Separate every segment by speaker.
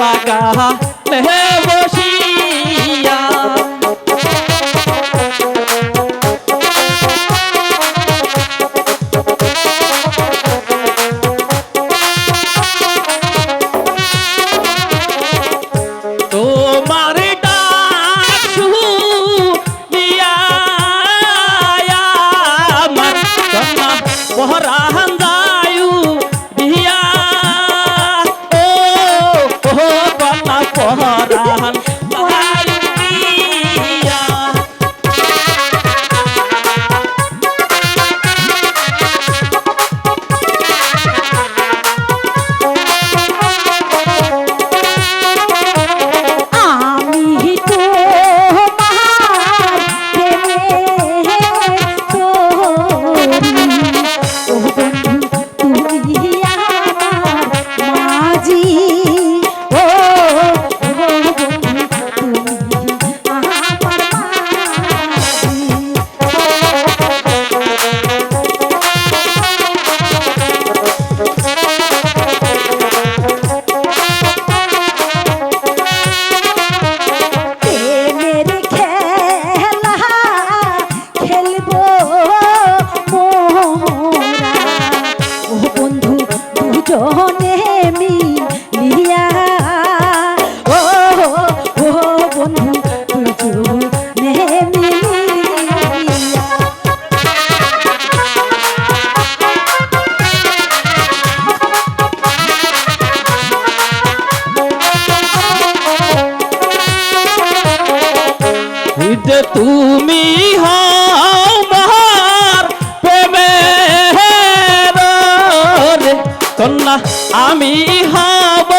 Speaker 1: বাগানে বসিয়া তোমার ডাক শুনিয়া আমার জন্ম পহরান যায়ু দিয়া ও কন্যা পহরান যায়ু দিয়া তুমি হও মহার প্রেমের রে কন্যা আমি হব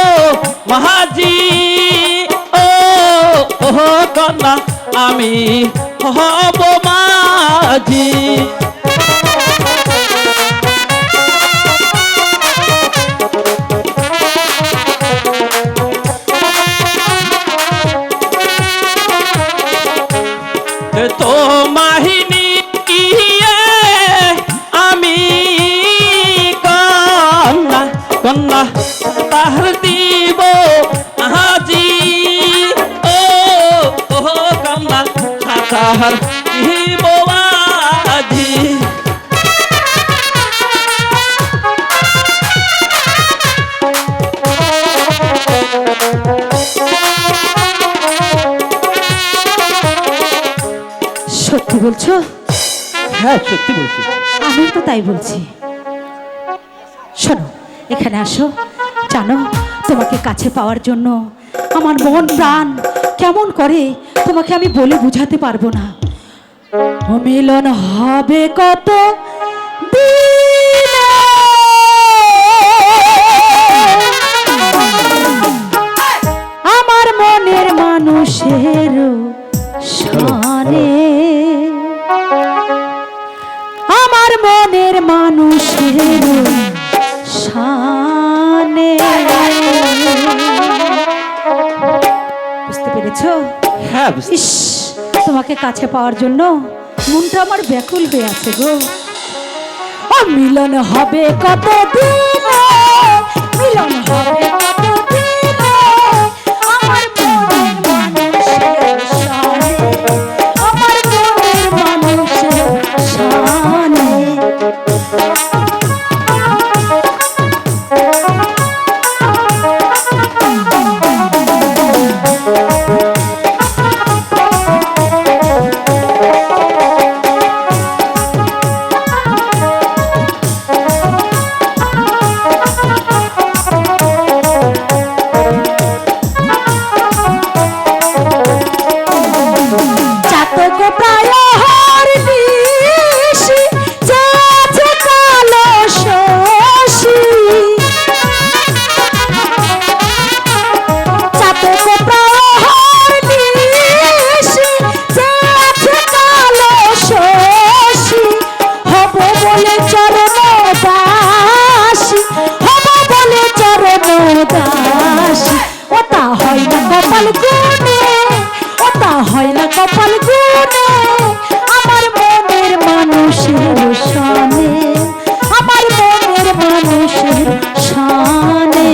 Speaker 1: মহাজি ও কন্যা আমি হব মাঝি তো মাহিনী আমি কন্যা কন্যা তাহার দিব হাজি ও কন্যা তাহার দিব হাজি
Speaker 2: সত্যি বলছো?
Speaker 1: হ্যাঁ সত্যি বলছি।
Speaker 2: আমি তো তাই বলছি। শোনো এখানে আসো। জানো তোমাকে কাছে পাওয়ার জন্য আমার মন প্রাণ কেমন করে তোমাকে আমি বলে বুঝাতে পারবো না। মিলন হবে কত দিনে, আমার মনের মানুষের শানে, আমার মনের মানুষের শানে। বুঝতে পেরেছো?
Speaker 1: হ্যাঁ
Speaker 2: ইস তোমাকে কাছে পাওয়ার জন্য মনটা আমার ব্যাকুল হয়ে আছে গো। ও মিলন হবে কত দিনে, মিলন হবে কত দিনে, আমার মনের মানুষের শানে, আমার মনের মানুষের শানে। কপাল গুনে আমার মনের মানুষের শানে, আমার মনের মানুষের শানে।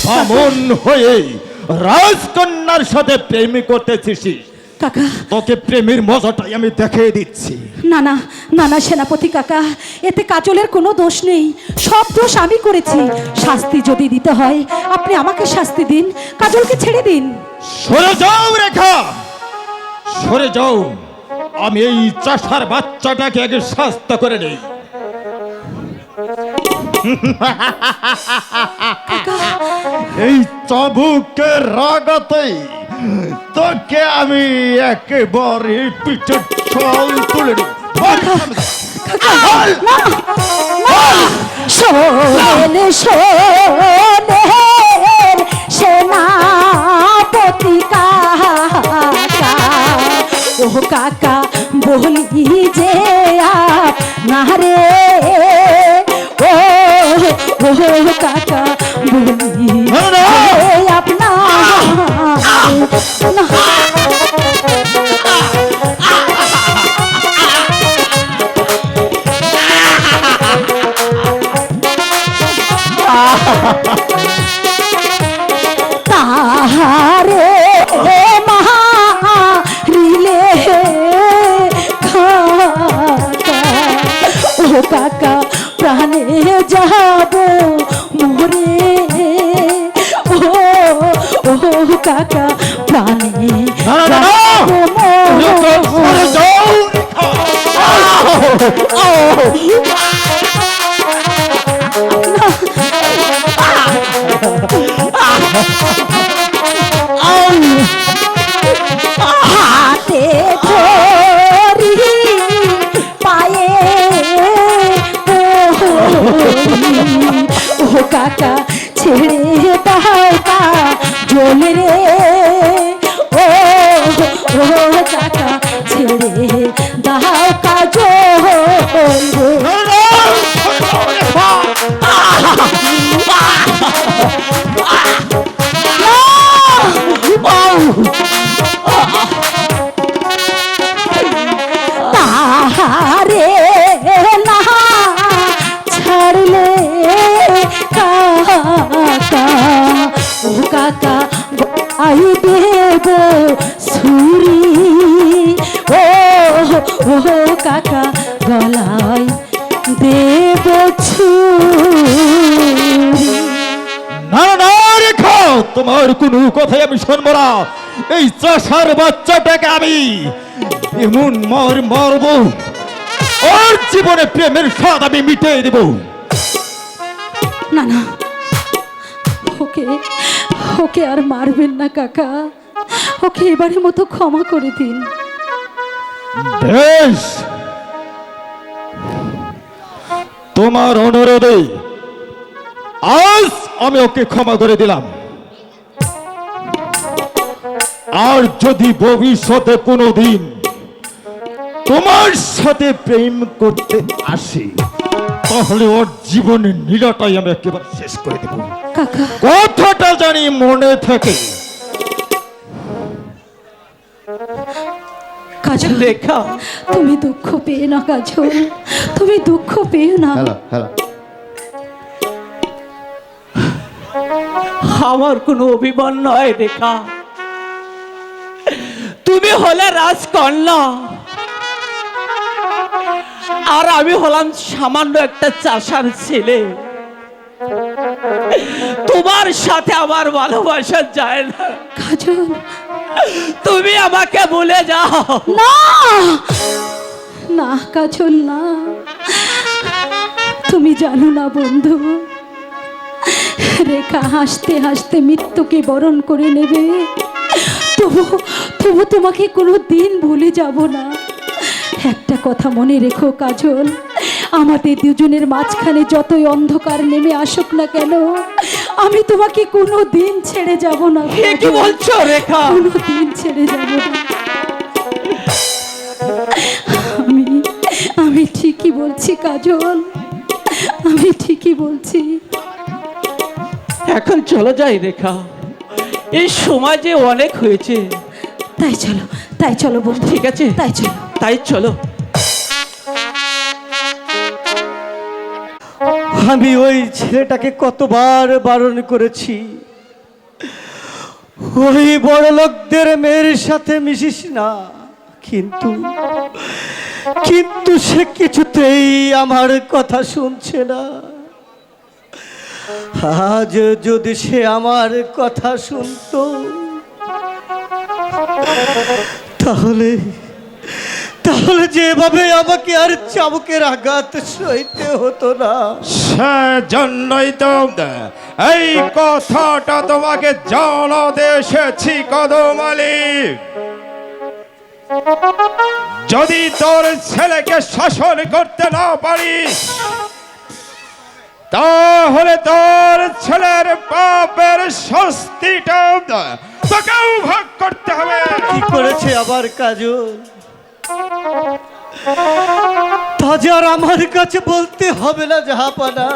Speaker 3: বামন হয়ে রাজকন্যার সাথে প্রেম করতেছিস?
Speaker 2: কাকা,
Speaker 3: তোকে প্রেমের মজাটাই আমি দেখিয়ে দিচ্ছি।
Speaker 2: না না না না সেনাপতি কাকা, এতে কাজলের কোনো দোষ নেই, সব দোষ আমি করেছি। শাস্তি যদি দিতে হয় আপনি আমাকে শাস্তি দিন, কাজলকে ছেড়ে দিন।
Speaker 3: সরে যাও রেখা, সরে যাও। আমি এই চাষার বাচ্চাটাকে আগে শাস্তি করে নেই। এই চাবুকের রাগাতে তোকে আমি একেবারে পিঠের ছল তুলে দিই।
Speaker 2: শোনেন শোনেন সেনাপতি কাকা, ও কাকা বলি যে না রে, ও ও কাকা বলি আপনার তাহারে মারিলে কাকা, ও কাকা প্রাণে যাব মোরে, ও ও কাকা প্রাণে যাব মোরে। হাতে ধরি পায়ে ও কাকা ছেড়ে দাও কাজল রে, ও ও কাকা ছেড়ে দাও কাজল রে। তাহারে না ছাড়লে কাকা, ও কাকা আই দেব সুরি, ও ও কাকা গলায় দেব ছুরি।
Speaker 3: না না রেখা, তোমার কোনো কথাই আমি শুনবো না। এই চাষার বাচ্চাটাকে আমি এমন মারবো, ওর জীবনে প্রেমের স্বাদ আমি মিটিয়ে দেব।
Speaker 2: না না, ওকে ওকে আর মারবেন না কাকা, ওকে এবারের মতো ক্ষমা করে দিন।
Speaker 3: বেশ, তোমার অনুরোধে আজ আমি ওকে ক্ষমা করে দিলাম। আর যদি ভবিষ্যতে কোনোদিন তোমার সাথে প্রেম করতে আসে তাহলে ওর জীবনের নীলাটাই আমি একেবারে শেষ করে দেব।
Speaker 2: কাকা,
Speaker 3: কথাটা জানি মনে থাকে।
Speaker 2: কাজল
Speaker 1: রেখা,
Speaker 2: তুমি দুঃখ পেয়ে না কাজল, তুমি দুঃখ পেয়ে না।
Speaker 1: আমার কোনো অভিমান নয় রেখা, তুমি হলে রাজকন্যা আর আমি হলাম সামান্য একটা চাষার ছেলে। তোমার সাথে আমার ভালোবাসা যায় না
Speaker 2: কাজল,
Speaker 1: তুমি আমাকে ভুলে যাও।
Speaker 2: না না কাজল না, তুমি জানো না বন্ধু, রেখা হাসতে হাসতে মৃত্যুকে বরণ করে নেবে, তবু তবু তোমাকে কোনো দিন ভুলে যাব না। একটা কথা মনে রেখো কাজল, আমাদের দুজনের মাঝখানে যতই অন্ধকার নেমে আসুক না কেন, আমি তোমাকে কোনো দিন ছেড়ে যাব না।
Speaker 1: কি বলছো রেখা?
Speaker 2: কোনো দিন ছেড়ে যাব না। আমি আমি ঠিকই বলছি কাজল, আমি ঠিকই বলছি।
Speaker 1: এখন চলো যাই রেখা, এই সমাজে অনেক হয়েছে।
Speaker 2: তাই চলো বন্ধু,
Speaker 1: ঠিক আছে তাই চলো।
Speaker 4: আমি ওই ছেলেটাকে কতবার বারণ করেছি, ওই বড় লোকদের মেয়ের সাথে মিশিস না, কিন্তু কিন্তু সে কিছুতেই আমার কথা শুনছে না। আজ যদি সে আমার কথা শুনতো, তাহলে তাহলে যেভাবে আমাকে আর চাবুকের আঘাত সইতে হতো না।
Speaker 3: সেজন্যই তো এই কথাটা তোমাকে জানাতে এসেছি কদম আলী। যদি তোর ছেলেকে শাসন করতে না পারিস, তাহলে তোর ছেলের পাপের শাস্তিটা তোকেও ভোগ করতে হবে।
Speaker 4: কি করেছে আবার কাজল? তা যে আর আমার কাছে বলতে হবে না জাহাপানা।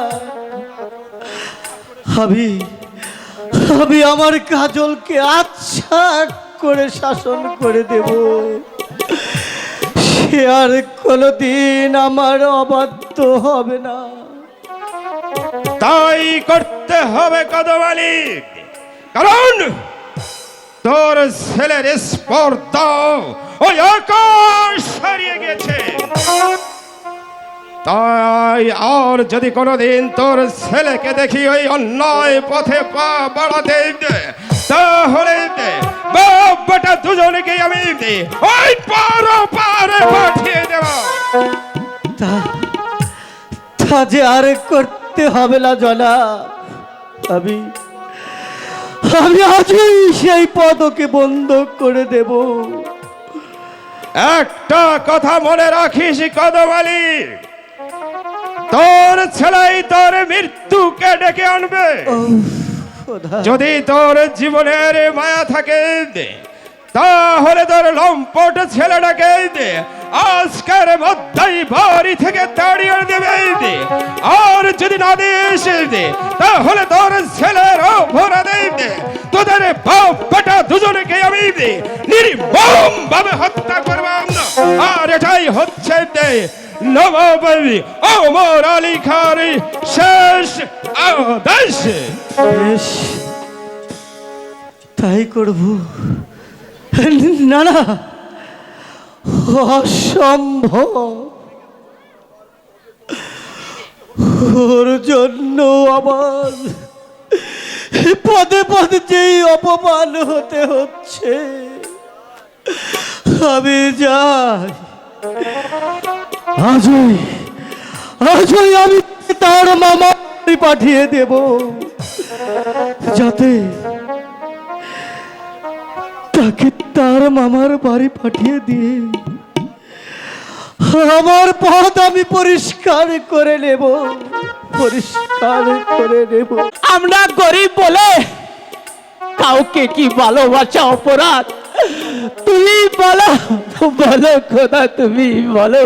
Speaker 4: আমি আমার কাজলকে আচ্ছা করে শাসন করে দেব। সে আর কোনোদিন আমার অবাধ্য হবে না।
Speaker 3: তাই করতে হবে কদম আলী, কারণ তোর ছেলের স্পর্ধা ওই আকাশ হারিয়ে গেছে। তাই আর যদি কোনোদিন তোর ছেলেকে দেখি ওই অন্যায় পথে পা বাড়াতে, তাহলে বাপ বেটা দুজনকে আমি ওই পারে পাঠিয়ে দেব।
Speaker 4: তা যে আর করতে হবে না জনাব। আমি আজই সেই পদকে বন্ধ করে দেব।
Speaker 3: একটা কথা মনে রাখিস কদম আলী, তোর ছেলেই তোর মৃত্যুকে ডেকে আনবে।
Speaker 4: খোদা,
Speaker 3: যদি তোর জীবনের মায়া থাকে, তাহলে তোর লম্পট ছেলেটাকে আজকের মধ্যেই বাড়ি থেকে তাড়িয়ে দেবে। আর যদি না দিস, তাহলে তোর ছেলের অপরাধে তোদের বাপ বেটা দুজনকে আমি নির্মম ভাবে হত্যা করবাম। আর এটাই হচ্ছে নবাব ওমর আলী খাঁর শেষ আদেশ।
Speaker 4: বেশ, তাই করব। না না, অসম্ভব। ওর জন্য আমার পদে পদে যেই অপমান হতে হচ্ছে। আমি যাই, আজই আমি তার মামা পাঠিয়ে দেব, যাতে তাকে তার মামার বাড়ি পাঠিয়ে দিয়ে আমার পথ আমি পরিষ্কার করে নেব।
Speaker 1: আমরা গরিব বলে কাউকে কি ভালোবাসা অপরাধ? তুমি বলো, বলো খোদা, তুমি বলো।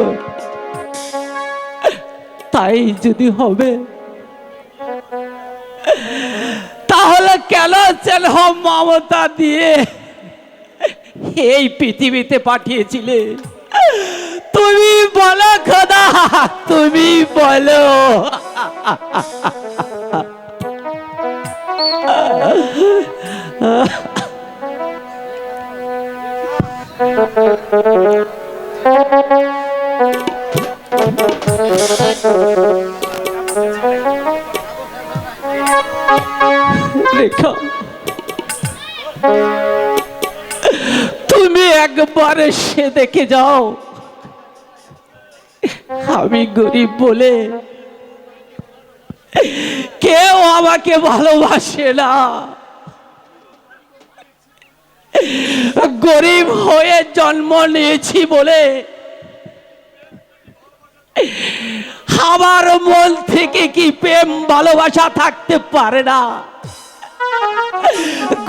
Speaker 1: তাই যদি হবে, তাহলে কেন স্নেহ মমতা দিয়ে এই পৃথিবীতে পাঠিয়েছিলে? তুমি বলো খোদা, তুমি বলো। রেখা, তুমি একবার সে দেখে যাও। আমি গরিব বলে কেউ আমাকে ভালোবাসে না। গরিব হয়ে জন্ম নিয়েছি বলে আমার মন থেকে কি প্রেম ভালোবাসা থাকতে পারে না?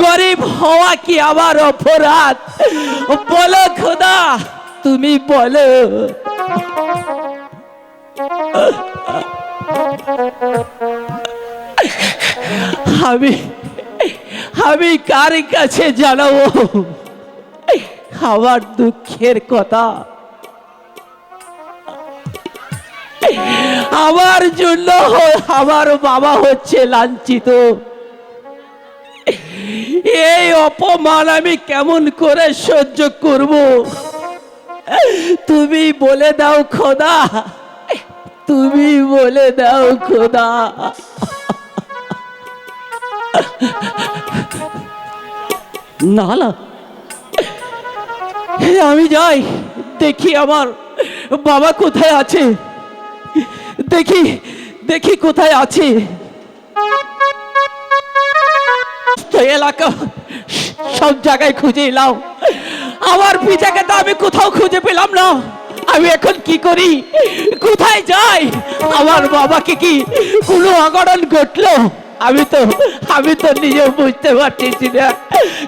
Speaker 1: গরিব হওয়া কি আমার অপরাধ? বলো খোদা, তুমি বলো। আমি কার কাছে জানাবো আমার দুঃখের কথা? আমার জন্য আমার বাবা হচ্ছে লাঞ্ছিত, এই অপমান আমি কেমন করে সহ্য করব? তুমি বলে দাও খোদা, তুমি বলে দাও খোদা। না না, আমি যাই, দেখি আমার বাবা কোথায় আছে, দেখি দেখি কোথায় আছে। তো এলাকা সব জায়গায় খুঁজে এলাম, আমার পিতাকে তো আমি কোথাও খুঁজে পেলাম না। আমি এখন কি করি, কোথায় যাই? আমার বাবাকে কি কোনো অঘটন ঘটলো? আমি তো নিজে বুঝতে পারতেছি না।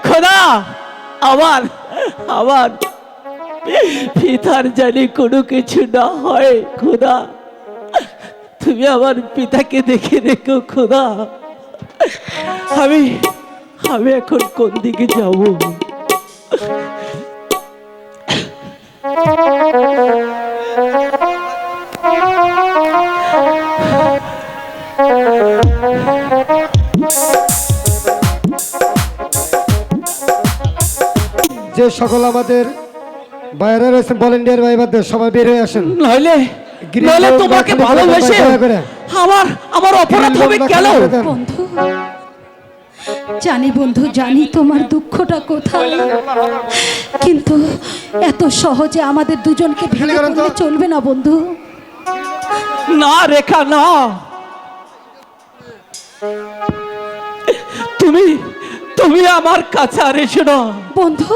Speaker 1: খোদা, আমার আমার পিতার জানি কোনো কিছু না হয়। খোদা, তুমি আমার পিতাকে দেখে রেখো খোদা। আমি আমি এখন কোন দিকে যাব?
Speaker 4: যে সকল আমাদের বাইরে রয়েছেন ভলেন্টিয়ার ভাইবাদের সবাই বের হয়ে আসেন।
Speaker 1: নইলে নইলে তোমাকে ভালোবেসে আমার আমার অপরাধ হবে কেন?
Speaker 2: বন্ধু, জানি বন্ধু, জানি তোমার দুঃখটা কোথায়, কিন্তু এত সহজে আমাদের দুজনকে ভেঙে পড়লে চলবে না বন্ধু।
Speaker 1: না রেখা, না, তুমি তুমি আমার কাছে আর এসো না
Speaker 2: বন্ধু।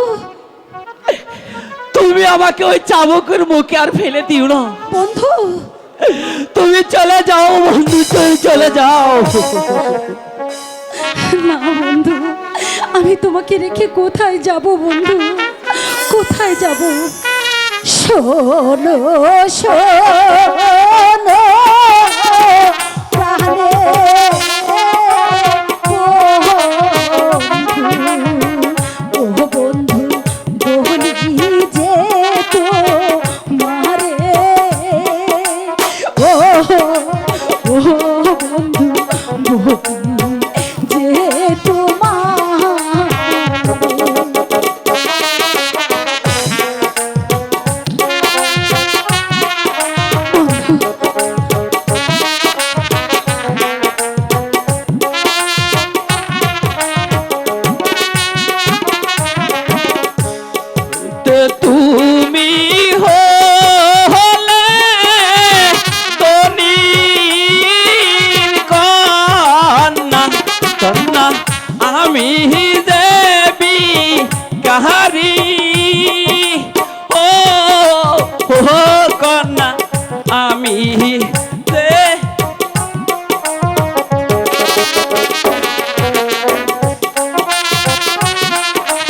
Speaker 1: তুমি আমাকে ওই চাবকের মুখে আর ফেলে দিও না
Speaker 2: বন্ধু,
Speaker 1: তুমি চলে যাও বন্ধু, তুমি চলে যাও।
Speaker 2: না বন্ধু, আমি তোমাকে রেখে কোথায় যাব বন্ধু, কোথায় যাব? শোনো শোনো প্রাণে বন্ধু, ও বন্ধু, বলি যে তো মারে, ও ও বন্ধু, বলি যে তোমার।
Speaker 1: তো তুমি হলে ধনীর কন্যা, কন্যা আমি দেবী কাহারি, ও ও কন্যা আমি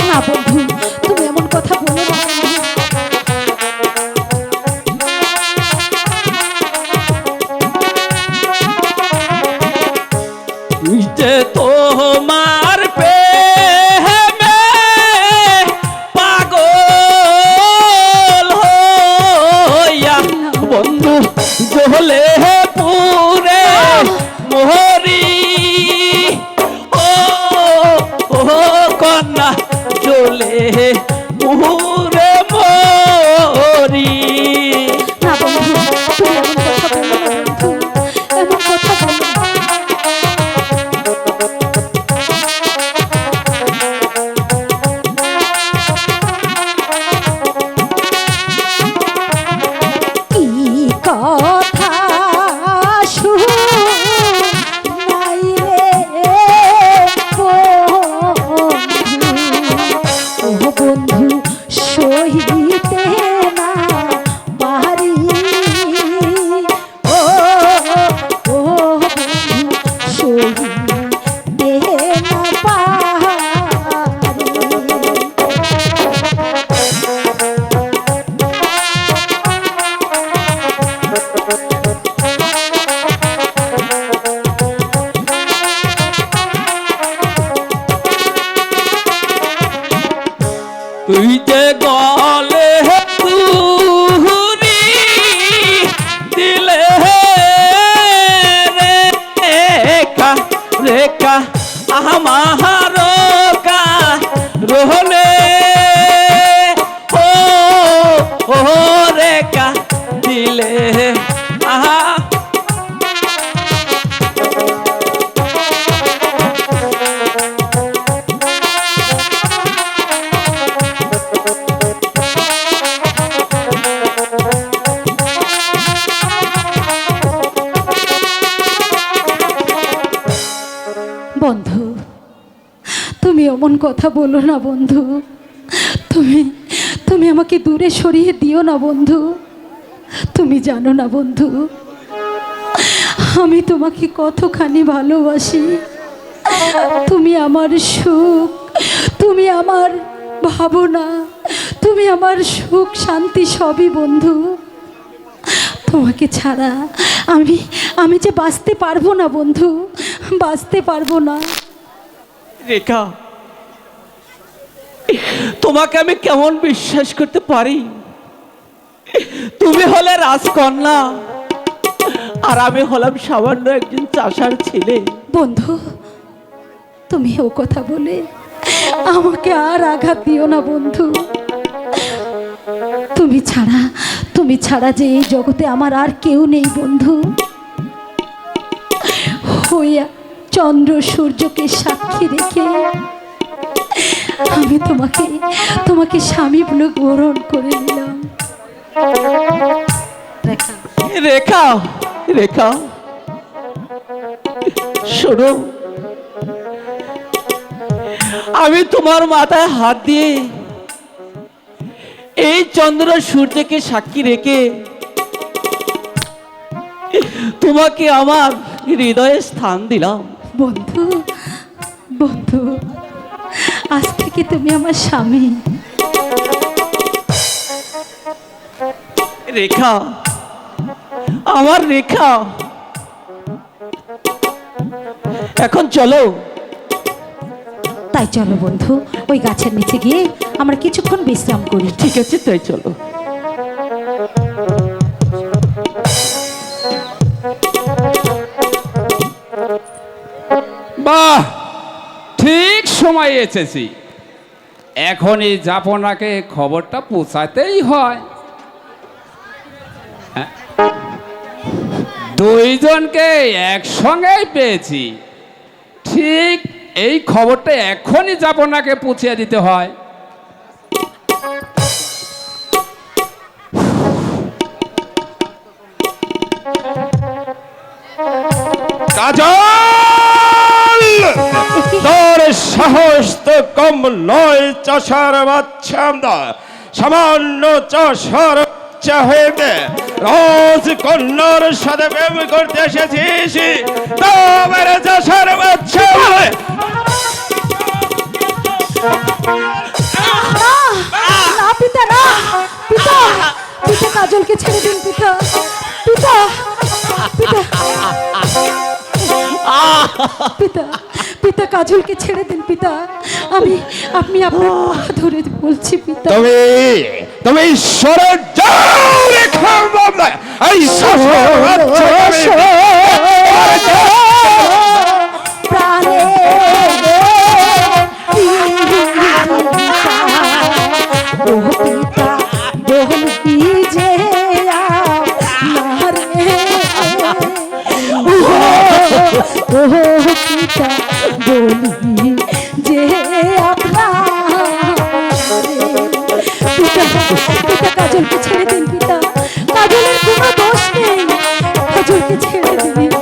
Speaker 2: না বন্ধু, তুমি এমন কথা বলো না।
Speaker 1: যে তোমার প্রেমে পাগল হইয়া বন্ধু জ্বলে পুরে মোহরি, ও ও কন্যা জ্বলে পুরে মোহরি।
Speaker 2: না বন্ধু, তুমি এমন কথা বলো না বন্ধু, এমন কথা বলো না। কি কথা শুনাইলে বন্ধু, ও বন্ধু, সহিতে না পারি, ও ও বন্ধু, সহিতে না পারি।
Speaker 1: তুই যে গলে তুহুরি দিলে রেখা রেখা আমার রোহনে ও ও রেখা দিলে আহা
Speaker 2: বন্ধু, তুমি অমন কথা বলো না বন্ধু। তুমি তুমি আমাকে দূরে সরিয়ে দিও না বন্ধু। তুমি জানো না বন্ধু, আমি তোমাকে কতখানি ভালোবাসি। তুমি আমার সুখ, তুমি আমার ভাবনা, তুমি আমার সুখ শান্তি সবই বন্ধু। তোমাকে ছাড়া আমি আমি যে বাঁচতে পারবো না বন্ধু, বাঁচতে পারবো না।
Speaker 1: রেখা, তোমাকে আমি কেমন বিশ্বাস করতে পারি? তুমি হলে রাজকন্যা আর আমি হলাম সামান্য একজন চাষার ছেলে।
Speaker 2: বন্ধু, তুমি ও কথা বলে আমাকে আর আঘাত দিও না বন্ধু। তুমি ছাড়া যে এই জগতে আমার আর কেউ নেই বন্ধু। হইয়া চন্দ্র সূর্যকে সাক্ষী রেখে আমি তোমাকে স্বামী বলে গ্রহণ করে নিলাম।
Speaker 1: রেখা, রেখা শোনো, আমি তোমার মাথায় হাত দিয়ে এই চন্দ্র সূর্যকে সাক্ষী রেখে তোমাকে আমার হৃদয়ে স্থান দিলাম।
Speaker 2: বন্ধু, বন্ধু, আজ থেকে তুমি আমার স্বামী।
Speaker 1: রেখা, আমার রেখা, এখন চলো।
Speaker 2: তাই চলো বন্ধু, ওই গাছের নিচে গিয়ে আমরা কিছুক্ষণ বিশ্রাম করি।
Speaker 1: ঠিক আছে, তাই চলো।
Speaker 5: বাহ, ঠিক সময়ে এসেছি। এখনই জাপনাকে খবরটা পৌঁছাতেই হয়। হ্যাঁ? দুইজনকে একসঙ্গেই পেয়েছি। ঠিক এই খবরটা এখনই জাপনাকে পৌঁছে দিতে হয়।
Speaker 3: কাজল, তোর সাহস তো কম নয় চাষার বাচ্চা। সামান্য চাষার বাচ্চা হয়ে রাজকন্যার সাথে প্রেম করতে এসেছিস? তোমার চাষার বাচ্চা
Speaker 2: না পিতা, না পিতা, পিতা কাজলকে ছেড়ে দিন পিতা, পিতা, পিতা, পিতা, পিতা কাজলকে ছেড়ে দিন পিতা। আপনি আপনার পা ধরে বলছি পিতা।
Speaker 3: তুমি ঈশ্বরের যাও রেখা বাবা, এই চাষার বাচ্চা
Speaker 2: প্রাণে ও পিতা বলবি যে ও পিতা বলবি যে পিতা কাজলকে ছেড়ে দিন পিতা। কাজলের কোনো দোষ নেই, কাজলকে ছেড়ে দিন।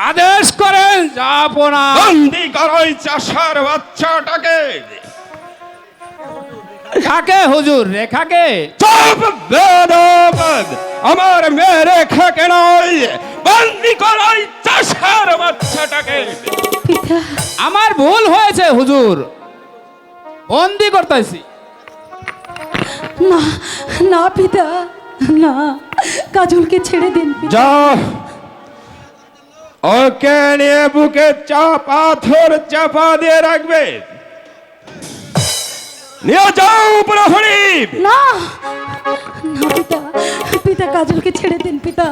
Speaker 5: আদেশ করেন যাবো না।
Speaker 3: বন্দি করো এই চাষার বাচ্চাটাকে।
Speaker 5: কাকে হুজুর, রেখাকে?
Speaker 3: চুপ বেয়াদব! আমার মেয়ে রেখাকে নয়, বন্দি করো এই চাষার বাচ্চাটাকে।
Speaker 2: পিতা,
Speaker 5: আমার ভুল হয়েছে হুজুর, বন্দি করতেছি।
Speaker 2: না না পিতা, না, কাজলকে ছেড়ে দিন পিতা।
Speaker 3: যা, ওকে নিয়ে বুকে পাথর চাপা দিয়ে রাখবে। নিয়ে যাও প্রহরী।
Speaker 2: না না পিতা, পিতা কাজলকে ছেড়ে দিন পিতা,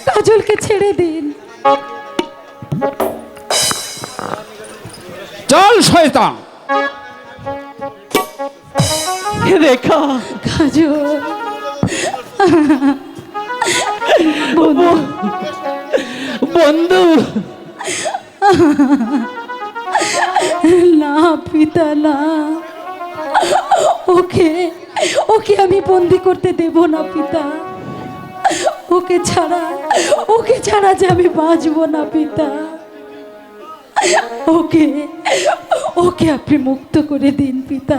Speaker 2: কাজলকে ছেড়ে দিন।
Speaker 5: চল শয়তান।
Speaker 1: রেখা,
Speaker 2: কাজল বন্ধু,
Speaker 1: বন্ধু,
Speaker 2: না পিতা না, ওকে ওকে আমি বন্দি করতে দেব না পিতা। ওকে ছাড়া যে আমি বাঁচবো না পিতা। ওকে ওকে আপনি মুক্ত করে দিন পিতা,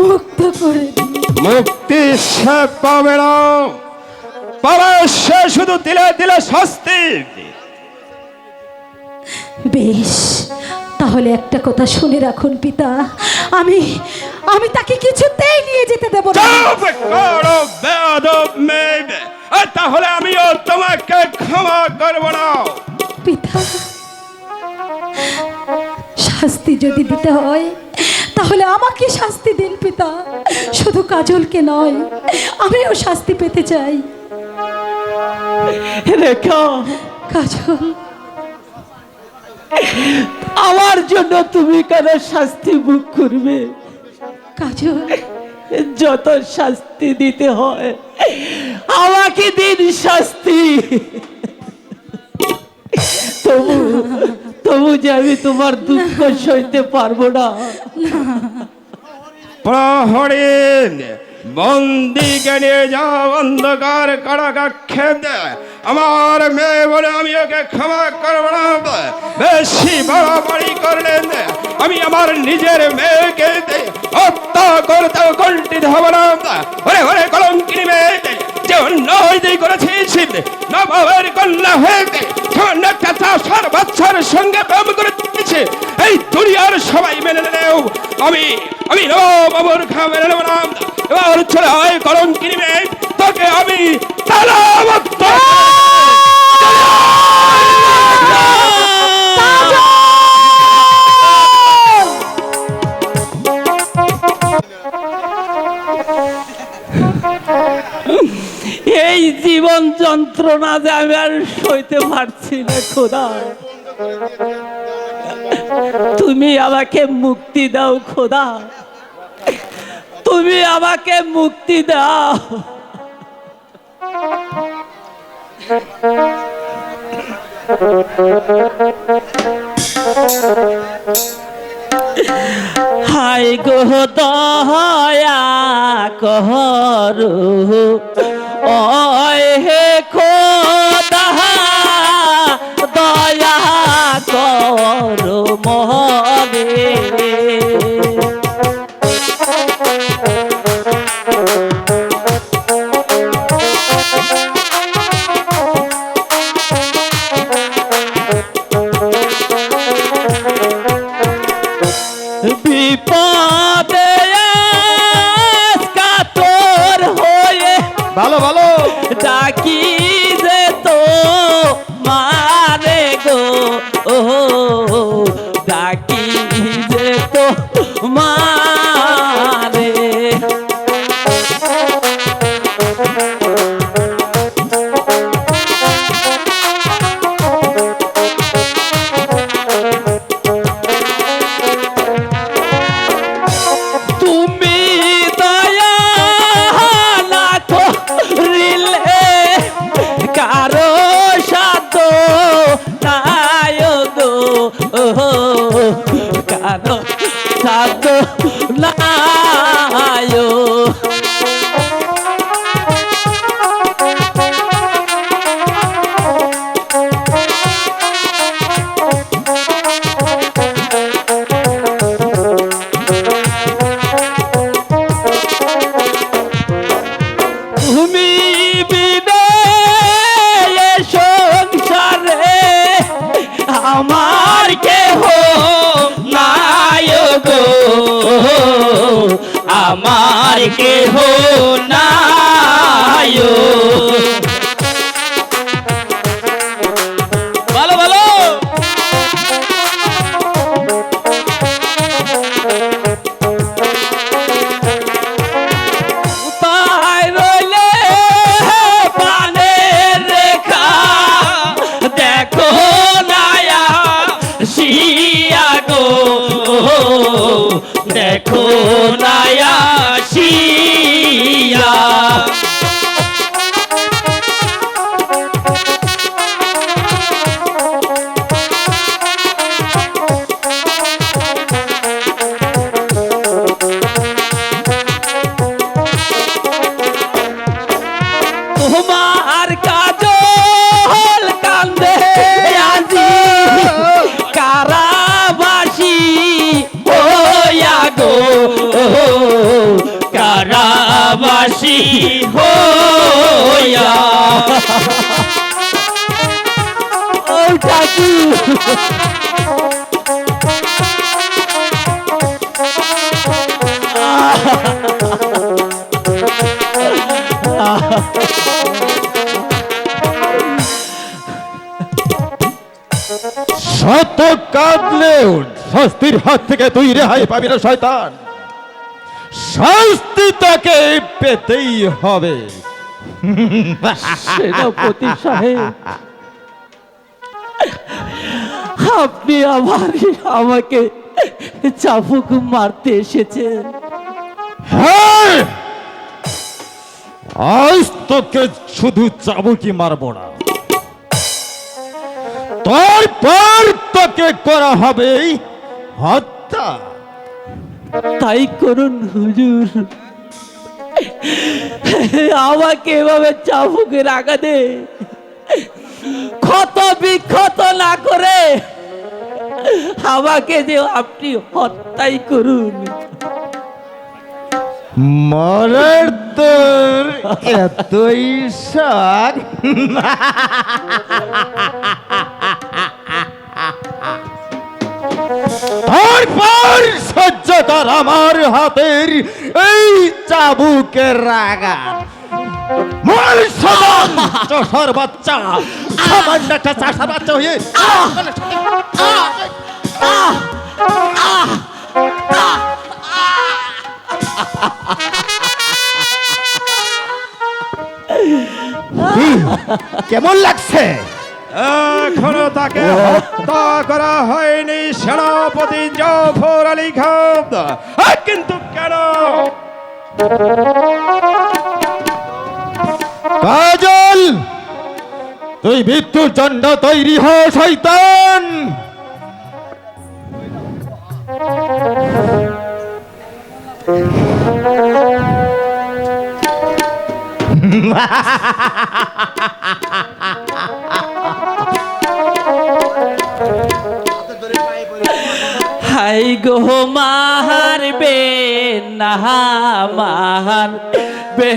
Speaker 2: মুক্ত করে দিন।
Speaker 3: মুক্তি সে পাবে না, পাবে সে শুধু দিলে দিলে শাস্তি।
Speaker 2: বেশ, তাহলে একটা কথা শুনে রাখুন পিতা, আমি তাকে কিছুতেই নিয়ে যেতে দেব না।
Speaker 3: চুপ করো বেয়াদব মেয়ে, আর তাহলে আমিও তোমাকে ক্ষমা করব না।
Speaker 2: পিতা, শাস্তি যদি দিতে হয় তাহলে আমাকে শাস্তি দিন পিতা, শুধু কাজলকে নয়, আমিও শাস্তি পেতে চাই।
Speaker 1: রেখা,
Speaker 2: কাজল,
Speaker 1: আমার জন্য তুমি কেন শাস্তি ভোগ করবে?
Speaker 2: কাজল,
Speaker 1: যত শাস্তি দিতে হয় আমাকে দিন শাস্তি। তবু যে আমি তোমার দুঃখ সইতে পারবো না।
Speaker 3: প্রহরী, বন্দিকে নিয়ে যাও অন্ধকার কারাগারে। আমার মেয়ে বলে আমি ওকে ক্ষমা করব না। বেশি বাড়াবাড়ি করলেন, আমি আমার নিজের মেয়েকে হত্যা করতে কল্টিত হব না। ঘরে ঘরে কলঙ্কিনী মেয়ে যে অন্যায় করেছিস, নবাবের কন্যা হয়ে সামান্য একটা চাষার বাচ্চার সঙ্গে প্রেম করে দিয়েছে, এই দুনিয়ার সবাই মেনে নেও, আমি নবাবর খা মেনে নেব না। এবার চলে হয় কলঙ্কিনী মেয়ে, তোকে আমি তালাবদ্ধ
Speaker 1: এই জীবন যন্ত্রণা যে আমি আর সইতে পারছি না খোদা, তুমি আমাকে মুক্তি দাও খোদা, তুমি আমাকে মুক্তি দাও। হাই গো দয়া করো, ওই হে খোদা দয়া করো মরে। বিপদে কাতর হয়ে
Speaker 3: ভালো ভালো
Speaker 1: ডাকি যে তো মারে গো, ও ডাকি যে তো মারে। তুমি দয়া না করিলে কারো সাধ্য নাই কেহ নাই ভালো ভালো তাই রইলে পানের রেখা দেখো নায়া শিয়া গো দেখো নায়া শিয়া তোমার কাজল কান্দে আজি কারাবাসী হইয়া গো কারাবাসী হইয়া ও ঠাকু
Speaker 3: শত কাঁদলেও শাস্তির হাত থেকে তুই রেহাই পাবি না শয়তান। শাস্তি তাকে পেতেই হবে।
Speaker 1: সেনাপতি সাহেব আপনি আমাকে চাবুক মারতে এসেছেন।
Speaker 3: হ্যাঁ, আজ তোকে শুধু চাবুকি মারবো না, তারপর তোকে করা হবে হত্যা।
Speaker 1: তাই করুন হুজুর, আমাকে এভাবে চাবুকের আঘাতে ক্ষত বিক্ষত না করে আমাকে যে আপনি হত্যাই করুন।
Speaker 3: মরার তোর এতই শখ? তারপর সহ্য কর আমার হাতের এই চাবুকের আঘাত। মর সদন চষার বাচ্চা, সামান্য একটা চাষার বাচ্চা হয়ে কেমন লাগছে?
Speaker 5: এখনো তাকে হত্যা করা হয়নি সেনাপতি জাফর আলী খান। কিন্তু কেন?
Speaker 3: কাজল, তুই মৃত্যুর জন্য তৈরি হ শয়তান।
Speaker 1: হাই গো মারবে না মারবে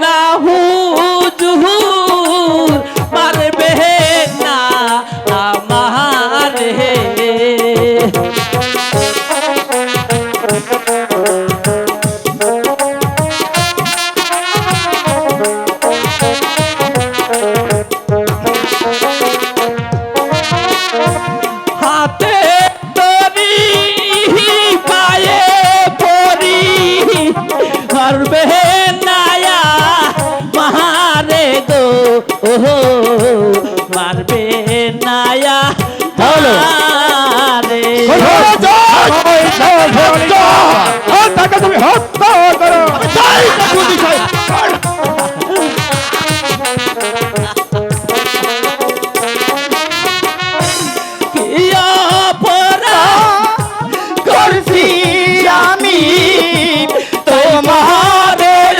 Speaker 1: না হুজুর, মারবে না আমার হে। হাতে তরি পায়ে পরি করবে নায়া মারে গো মারবে নায়া মারে।
Speaker 3: তাকে তুমি হত্যা করো।
Speaker 1: কি অপরাধ করছি আমি তোমাদের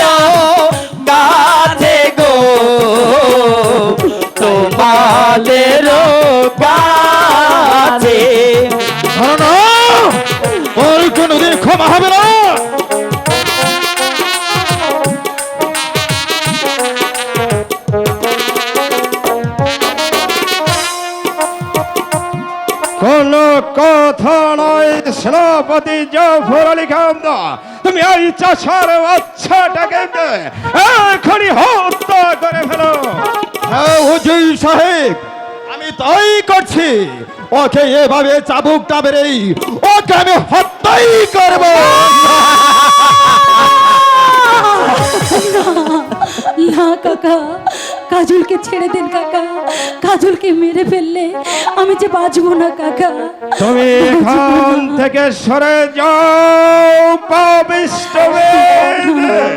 Speaker 1: কাছে গো, তোমাদের কাছে।
Speaker 3: ওর কোনদিন ক্ষমা হবে না।
Speaker 5: কোন কথা নয় সেনাপতি জাফর আলী খান, তুমি ওই চাষার বাচ্চাটাকে এখনই হত্যা করে ফেলো।
Speaker 3: হ্যাঁ হুজুর সাহেব, আমি তাই করছি। ওকে এভাবে চাবুকটা বেরেই ওকে আমি হত্যাই করব।
Speaker 2: না কাকা, কাজলকে ছেড়ে দিন কাকা। কাজলকে মেরে ফেললে আমি যে বাঁচবো না কাকা।
Speaker 5: তুমি এখান থেকে সরে যাও পাপিষ্ঠ মেয়ে।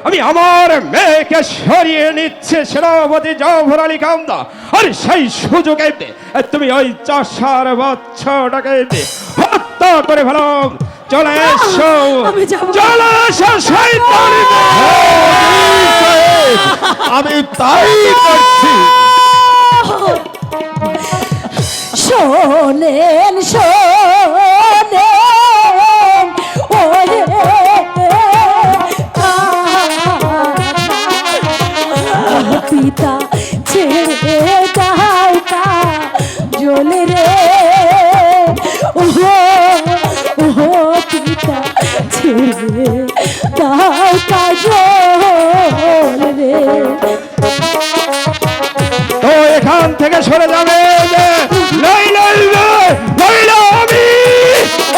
Speaker 5: আমি আমার মেয়েকে সরিয়ে নিচ্ছে সেনাপতি জাফর আলী খান, আর সেই সুযোগে তুমি ওই চাষার বাচ্চাটাকে হত্যা করে ফেলো। চলে এসো,
Speaker 2: আমি যাবো।
Speaker 5: চলে এসো শয়তানি মেয়ে।
Speaker 3: আমি তাই করছি।
Speaker 2: শোনেন শোনেন ওরে পিতা ছেড়ে দাও কাজল রে, ওহো ওহো পিতা ছেড়ে দাও কাজল রে।
Speaker 5: তো এখান থেকে সরে যাবে, নইলে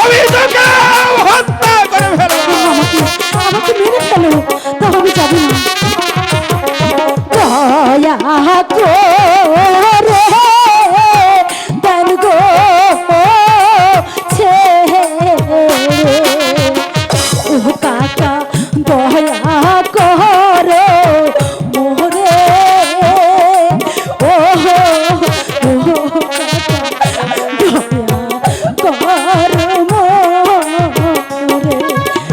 Speaker 5: আমি তোকে হত্যা করে ফেলবো।
Speaker 2: আমাকে আমাকে মেরে ফেলো, তা আমি যাবো না। দয়া করে দেন গো ছেড়ে, ও কাকা দয়া করো মোরে, ও কাকা দয়া করো মোরে।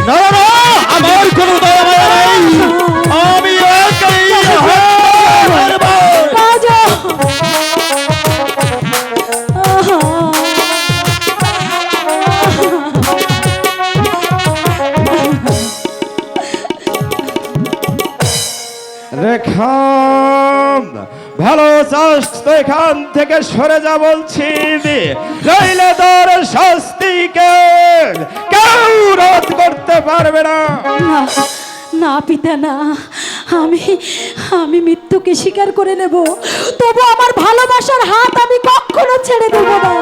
Speaker 3: না না, আমার কোনো দয়া মায়া নেই। আমি একাই হত্যা করব।
Speaker 5: রেখা ভালো চাষ তো এখান থেকে সরে যা বলছি, নইলে তোর শাস্তিকে কেউ রোধ করতে পারবে না।
Speaker 2: না না পিতা না, আমি আমি মৃত্যুকে স্বীকার করে নেব, তবু আমার ভালোবাসার হাত আমি কখনো ছেড়ে দেব না।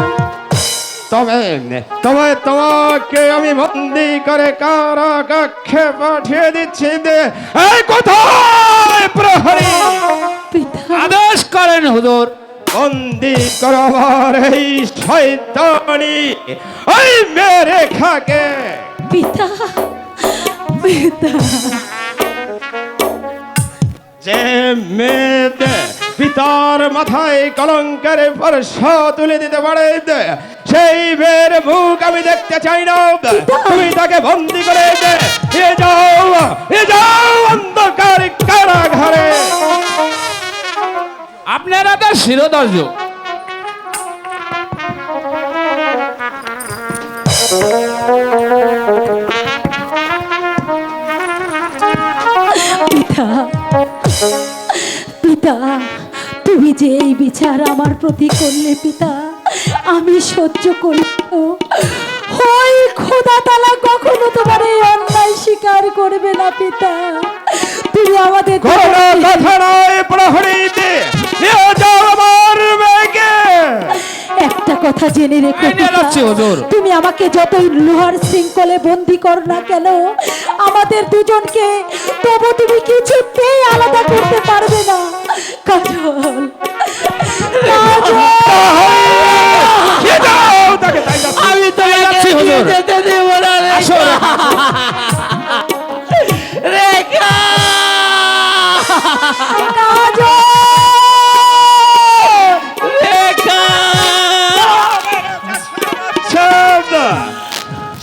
Speaker 5: তবে তোমাকে আমি বন্দি করে কারাগারে পাঠিয়ে দিচ্ছি। এই কোথায় প্রহরী?
Speaker 2: পিতা
Speaker 1: আদেশ করেন হুজুর।
Speaker 5: বন্দি করো আমার এই শয়তানি ওই মেয়ে রেখাকে।
Speaker 2: পিতা পিতা
Speaker 5: যে মেয়েতে পিতার মাথায় কলঙ্কের বর্ষা তুলে দিতে পারে, সেই মেয়ের মুখ আমি দেখতে চাই না। তুমি তাকে বন্দি করে এ যাও অন্ধকার কারাগারে।
Speaker 1: আপনারা তো শিরোদর্জ।
Speaker 2: পিতা পিতা, তুমি যে এই বিচার আমার প্রতি করলে পিতা, আমি সহ্য করি। ওই খোদা তাআলা কখনো তোমার এই অন্যায় স্বীকার করবে না পিতা। তুমি আমাদের
Speaker 5: কোনো কথা নয় প্রহরীতে, নিয়ে যাও আমার মেয়েকে।
Speaker 2: একটা কথা জেনে রেখো
Speaker 1: এই নিয়ে যাচ্ছি,
Speaker 2: পিতা,
Speaker 1: হুজুর।
Speaker 2: তুমি আমাকে যতই লোহার শৃঙ্খলে বন্দি করো না কেন, আমাদের দুজনকে তবু তুমি কিছুতেই আলাদা করতে পারবে না। কাজল কাজল,
Speaker 5: নিয়ে যাও তাকে, তাই যাচ্ছি।
Speaker 1: আমি তো যাচ্ছি হুজুর। যেতে দেব না
Speaker 5: আসো রেখা।
Speaker 1: রেখা।
Speaker 2: কাজল
Speaker 1: রেখা।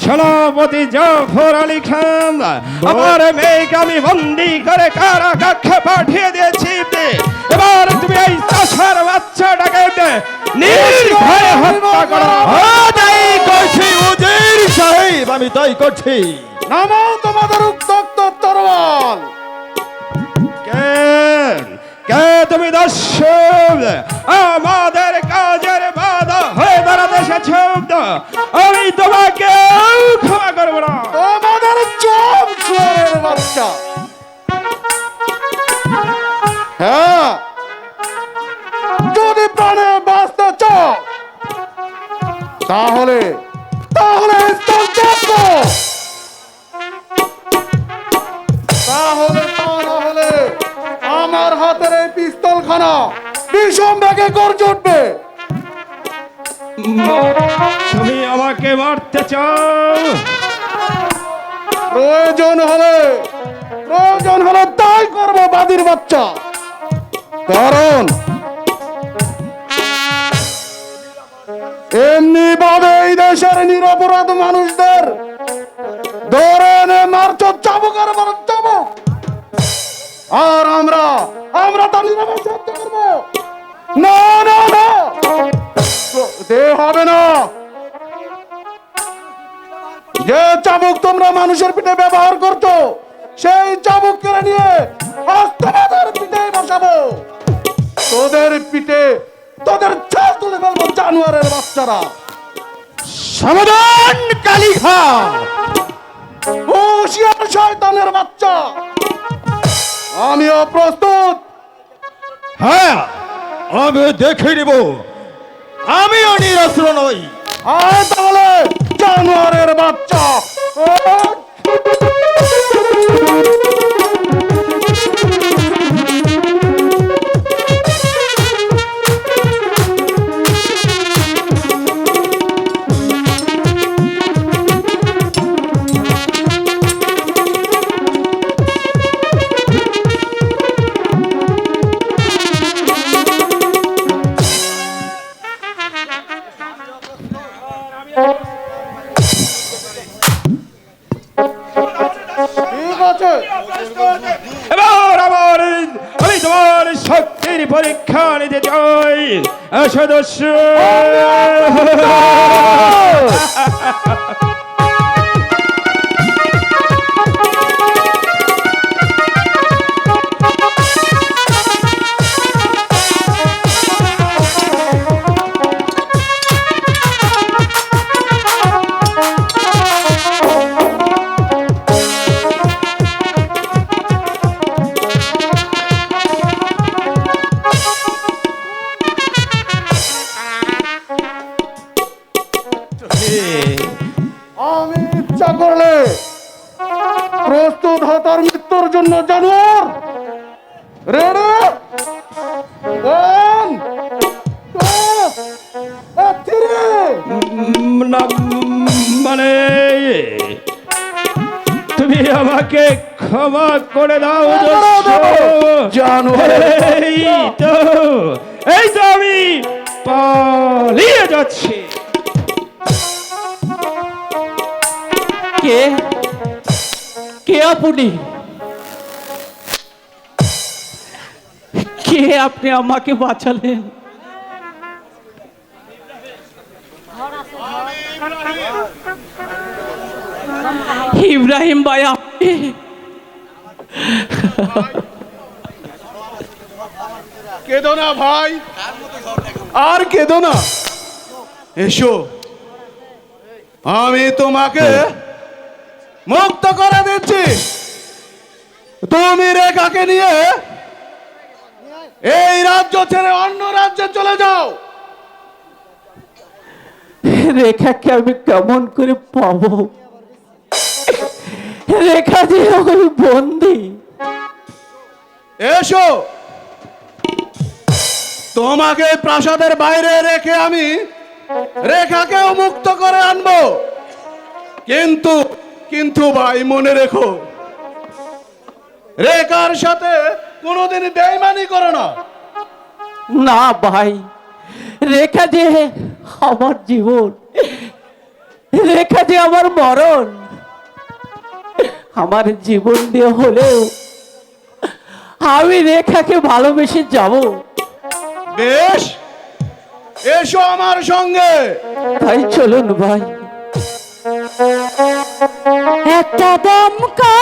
Speaker 5: সেনাপতি জাফর আলী খান, আমার মেয়েকে আমি বন্দি করে কারাগারে পাঠিয়ে দিয়েছি। এবার তুমি এই চাষার বাচ্চাটাকে নির্ভয়ে হত্যা করো।
Speaker 3: তাই করছি হুজুর সাহেব, আমি তাই করছি।
Speaker 5: নামাও তোমাদের উত্তক্ত তরোয়াল। কে তুমি দর্শক আমাদের কাজের বাধা হয়ে দাঁড়াতে এসেছ? আমি তোমাকে কেউ ক্ষমা করবো না।
Speaker 6: আমাদের চোখ শুয়োরের বাচ্চা। হ্যাঁ, যদি প্রাণে বাঁচতে চাও তাহলে তাহলে স্থল ত্যাগ করো। তাহলে তা না হলে আমার হাতের এই পিস্তল খানা ভীষণ বেগে গর্জে উঠবে।
Speaker 5: তুমি আমাকে মারতে চাও?
Speaker 6: প্রয়োজন হলে তাই করবো বাদির বাচ্চা। কারণ এমনি ভাবে এই দেশের নিরপরাধ মানুষদের ধরে এনে মারছো চাবুকের পর চাবুক। আর আমরা তা নীরবে সহ্য করবো না। না না, দে হবে না। যে চাবুক তোমরা মানুষের পিঠে ব্যবহার করছো সেই চাবুক কেড়ে নিয়ে আজ তোমাদের পিঠে বসাবো। তোদের পিঠে তোদের ছাল তুলে ফেলবো জানোয়ারের বাচ্চারা।
Speaker 3: সাবধান কালীঘা!
Speaker 6: হুঁশিয়ার শয়তানের বাচ্চা, আমিও প্রস্তুত।
Speaker 3: হ্যাঁ, আমি দেখে নিব। আমিও নিরস্ত্র নই।
Speaker 6: আয় তাহলে জানোয়ারের বাচ্চা। ঠিক আছে,
Speaker 5: এবার আমি তোমার শক্তির পরীক্ষা নিতে চাই। সদস্য
Speaker 6: আমি ইচ্ছা করলে প্রস্তুত হতার মৃত্যুর জন্য। জানোয়ার রেডি, ওয়ান টু
Speaker 5: না, মানে তুমি আমাকে ক্ষমা করে দাও
Speaker 6: জানোয়ার।
Speaker 5: এই তো আমি পালিয়ে যাচ্ছি।
Speaker 1: কে কে আপনি? কে আপনি আমাকে বাঁচালেন? ইব্রাহিম ভাই, আপনি?
Speaker 6: কেঁদো না ভাই, আর কেঁদো না। এসো, আমি তোমাকে মুক্ত করে দিচ্ছি। তুমি রেখাকে নিয়ে এই রাজ্য ছেড়ে অন্য রাজ্যে চলে যাও।
Speaker 1: রেখাকে আমি কেমন করে পাবো? রেখা যে আমি বন্দি।
Speaker 6: এসো, তোমাকে প্রাসাদের বাইরে রেখে আমি রেখাকেও মুক্ত করে আনবো। কিন্তু কিন্তু ভাই মনে রেখো, রেখার সাথে কোনোদিন বেইমানি করো না।
Speaker 1: না ভাই, রেখা যে আমার জীবন, রেখা যে আমার মরণ। আমার জীবন দিয়ে হলেও আমি রেখাকে ভালোবেসে যাব।
Speaker 6: বেশ, এসো আমার সঙ্গে।
Speaker 1: তাই চলুন ভাই।
Speaker 2: একটা দমকা